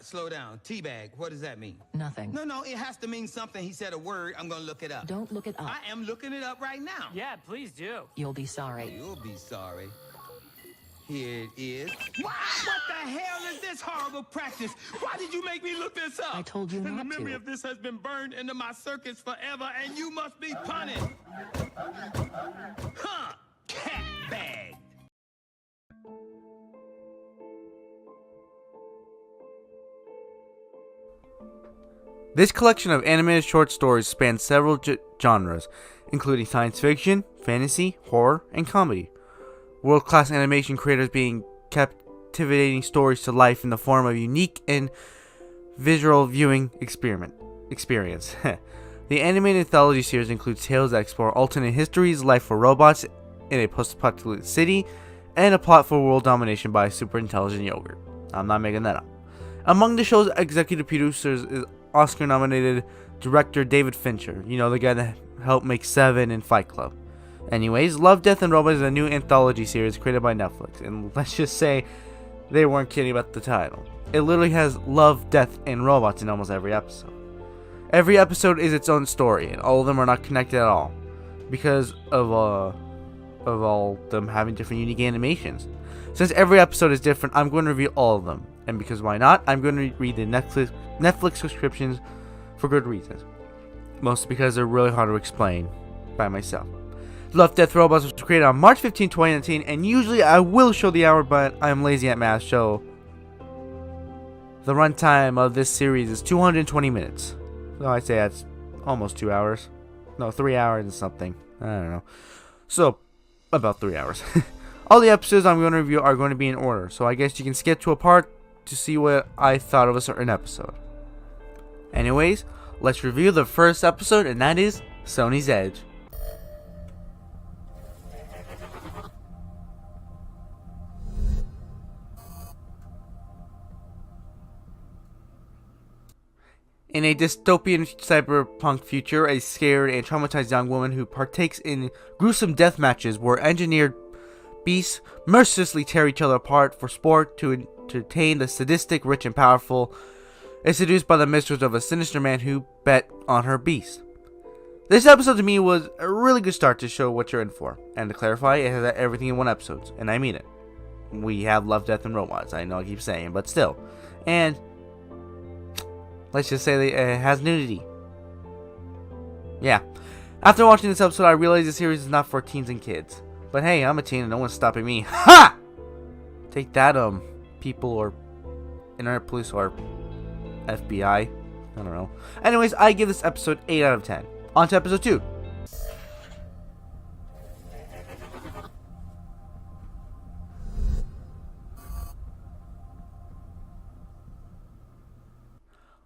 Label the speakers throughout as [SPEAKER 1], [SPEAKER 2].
[SPEAKER 1] Slow down. Teabag, what does that mean?
[SPEAKER 2] Nothing.
[SPEAKER 1] No, it has to mean something. He said a word. I'm gonna look it up.
[SPEAKER 2] Don't look it up.
[SPEAKER 1] I am looking it up right now.
[SPEAKER 3] Yeah, please do.
[SPEAKER 2] You'll be sorry.
[SPEAKER 1] You'll be sorry. Here it is. What the hell is this horrible practice? Why did you make me look this up?
[SPEAKER 2] I told you
[SPEAKER 1] And
[SPEAKER 2] not
[SPEAKER 1] the memory
[SPEAKER 2] to.
[SPEAKER 1] of this has been burned into my circuits forever, and you must be punished. Huh? Cat bag.
[SPEAKER 4] This collection of animated short stories spans several genres, including science fiction, fantasy, horror, and comedy. World-class animation creators being captivating stories to life in the form of unique and visual viewing experience. The animated anthology series includes tales that explore alternate histories, life for robots in a post-apocalyptic city, and a plot for world domination by a super intelligent yogurt. I'm not making that up. Among the show's executive producers is Oscar-nominated director David Fincher. You know, the guy that helped make Seven and Fight Club. Anyways, Love, Death, and Robots is a new anthology series created by Netflix. And let's just say they weren't kidding about the title. It literally has Love, Death, and Robots in almost every episode. Every episode is its own story, and all of them are not connected at all. Because of all them having different unique animations. Since every episode is different, I'm going to review all of them. And because why not, I'm going to read the Netflix subscriptions for good reasons. Mostly because they're really hard to explain by myself. Love, Death, Robots was created on March 15, 2019, and usually I will show the hour, but I'm lazy at math, so the runtime of this series is 220 minutes. So I'd say that's almost 2 hours. No, 3 hours and something. I don't know. So, about 3 hours. All the episodes I'm going to review are going to be in order, so I guess you can skip to a part to see what I thought of a certain episode. Anyways, let's review the first episode, and that is Sony's Edge. In a dystopian cyberpunk future, a scared and traumatized young woman who partakes in gruesome death matches where engineered beasts mercilessly tear each other apart for sport to entertain the sadistic, rich, and powerful, is seduced by the mistress of a sinister man who bet on her beast. This episode to me was a really good start to show what you're in for. And to clarify, it has everything in one episode, and I mean it. We have Love, Death, and Robots. I know I keep saying, but still. And let's just say that it has nudity. Yeah. After watching this episode, I realized the series is not for teens and kids. But hey, I'm a teen and no one's stopping me. Ha! Take that, people or internet police or FBI. I don't know. Anyways, I give this episode 8 out of 10. On to episode 2.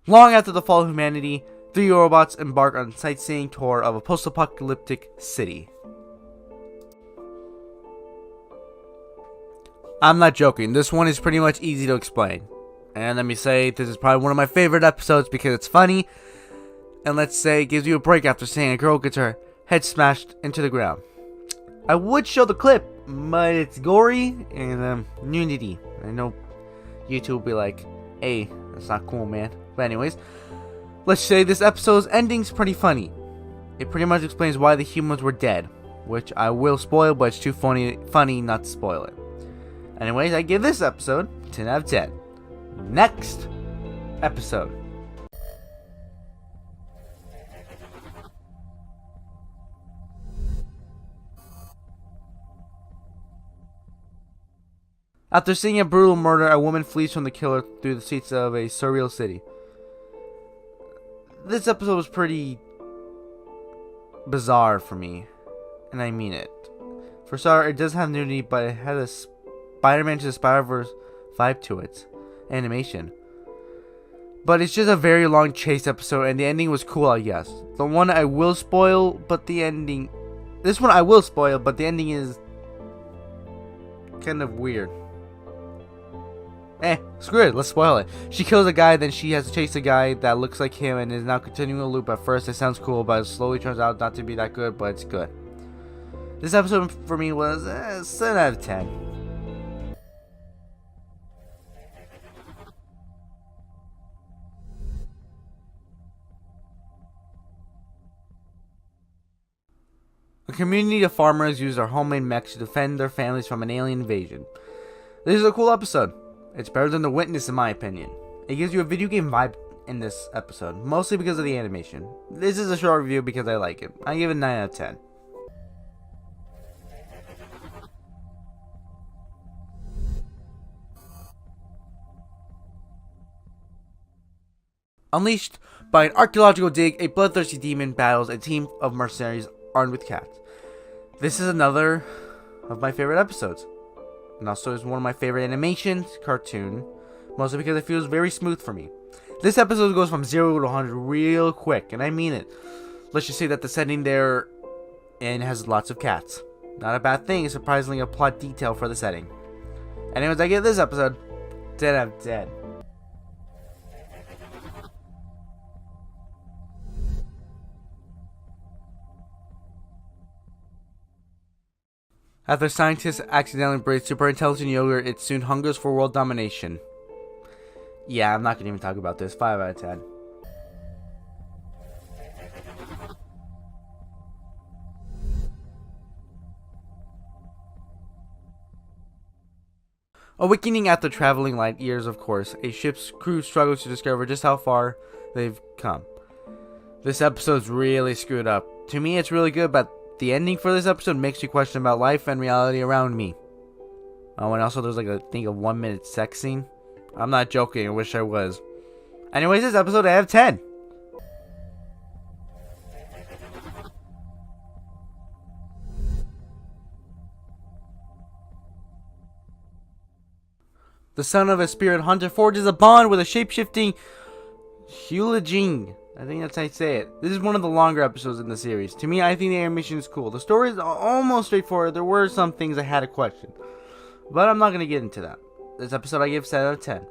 [SPEAKER 4] Long after the fall of humanity, 3 robots embark on a sightseeing tour of a post-apocalyptic city. I'm not joking, this one is pretty much easy to explain. And let me say, this is probably one of my favorite episodes because it's funny. And let's say it gives you a break after seeing a girl gets her head smashed into the ground. I would show the clip, but it's gory and nudity. I know YouTube will be like, hey, that's not cool, man. But anyways, let's say this episode's ending's pretty funny. It pretty much explains why the humans were dead, which I will spoil, but it's too funny not to spoil it. Anyways, I give this episode 10 out of 10. Next episode. After seeing a brutal murder, a woman flees from the killer through the streets of a surreal city. This episode was pretty bizarre for me, and I mean it. For starters, it does have nudity, but it has a Spider-Man to the Spider-Verse vibe to it. Animation. But it's just a very long chase episode, and the ending was cool, I guess. The one I will spoil, but the ending... This one I will spoil, but the ending is kind of weird. Screw it, let's spoil it. She kills a guy, then she has to chase a guy that looks like him and is now continuing a loop. At first it sounds cool, but it slowly turns out not to be that good, but it's good. This episode for me was 7 out of 10. A community of farmers use their homemade mechs to defend their families from an alien invasion. This is a cool episode. It's better than The Witness in my opinion. It gives you a video game vibe in this episode, mostly because of the animation. This is a short review because I like it. I give it 9 out of 10. Unleashed by an archaeological dig, a bloodthirsty demon battles a team of mercenaries armed with cats. This is another of my favorite episodes. And also is one of my favorite animations, cartoon, mostly because it feels very smooth for me. This episode goes from 0 to 100 real quick, and I mean it. Let's just say that the setting there in has lots of cats. Not a bad thing, surprisingly a plot detail for the setting. Anyways, I give this episode 10 out of 10. After scientists accidentally breed super intelligent yogurt, it soon hungers for world domination. Yeah, I'm not going to even talk about this. 5 out of 10. Awakening after traveling light years, of course, a ship's crew struggles to discover just how far they've come. This episode's really screwed up. To me, it's really good, but the ending for this episode makes you question about life and reality around me. Oh, and also there's like a 1-minute sex scene. I'm not joking, I wish I was. Anyways, this episode I have 10. The son of a spirit hunter forges a bond with a shape-shifting Hulajing. I think that's how you say it. This is one of the longer episodes in the series. To me, I think the animation is cool. The story is almost straightforward. There were some things I had a question, but I'm not going to get into that. This episode I give 7 out of 10.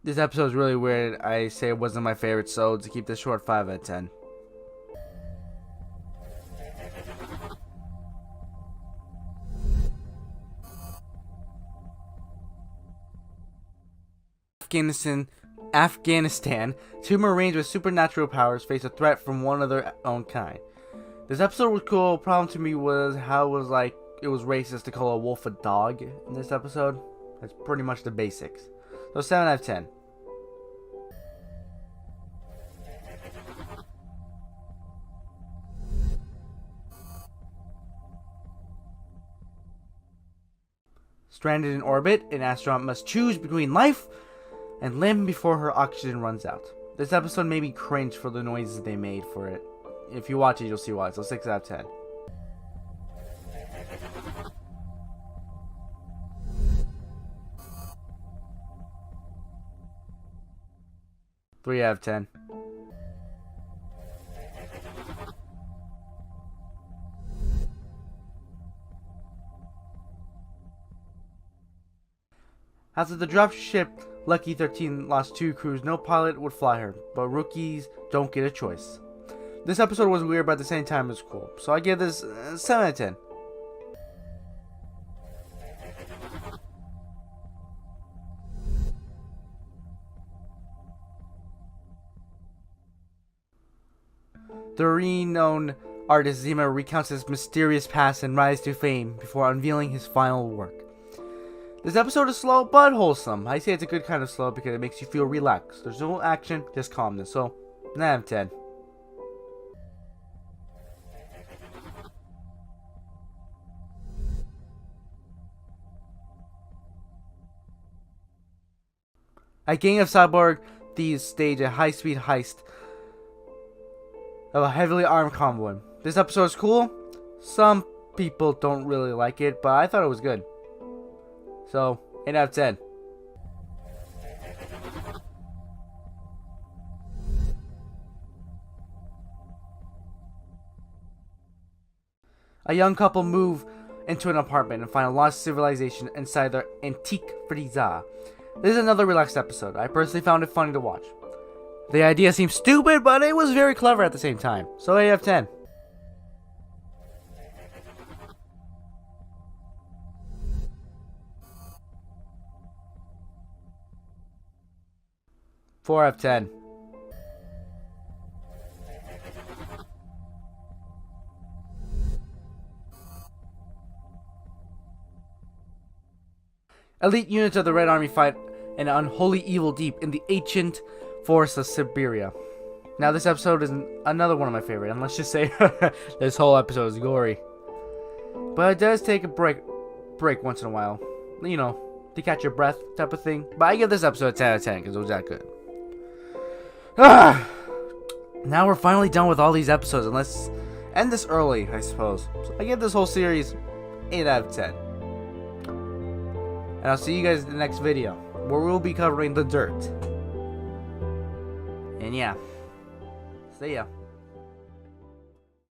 [SPEAKER 4] This episode is really weird. I say it wasn't my favorite, so to keep this short, 5 out of 10. Afghanistan, two Marines with supernatural powers face a threat from one of their own kind. This episode was cool. Problem to me was how it was racist to call a wolf a dog in this episode. That's pretty much the basics. So 7 out of 10. Stranded in orbit, an astronaut must choose between life and limb before her oxygen runs out. This episode made me cringe for the noises they made for it. If you watch it, you'll see why. So 6 out of 10. Three out of 10. After the dropship Lucky 13 lost 2 crews, no pilot would fly her, but rookies don't get a choice. This episode was weird, but at the same time it was cool. So I give this 7 out of 10. The renowned artist Zima recounts his mysterious past and rise to fame before unveiling his final work. This episode is slow but wholesome. I say it's a good kind of slow because it makes you feel relaxed. There's no action, just calmness. So 9 out of 10. A gang of cyborg thieves stage a high-speed heist of a heavily armed convoy. This episode is cool. Some people don't really like it, but I thought it was good. So, 8 out of 10. A young couple move into an apartment and find a lost civilization inside their antique frieza. This is another relaxed episode. I personally found it funny to watch. The idea seems stupid, but it was very clever at the same time. So 8 out of 10. 4 out of 10. Elite units of the Red Army fight an unholy evil deep in the ancient forests of Siberia. Now this episode is another one of my favorite, and let's just say this whole episode is gory. But it does take a break once in a while. You know, to catch your breath type of thing. But I give this episode a 10 out of 10 because it was that good. Now we're finally done with all these episodes, and let's end this early, I suppose. So I give this whole series 8 out of 10. And I'll see you guys in the next video, where we'll be covering The Dirt. And yeah, see ya.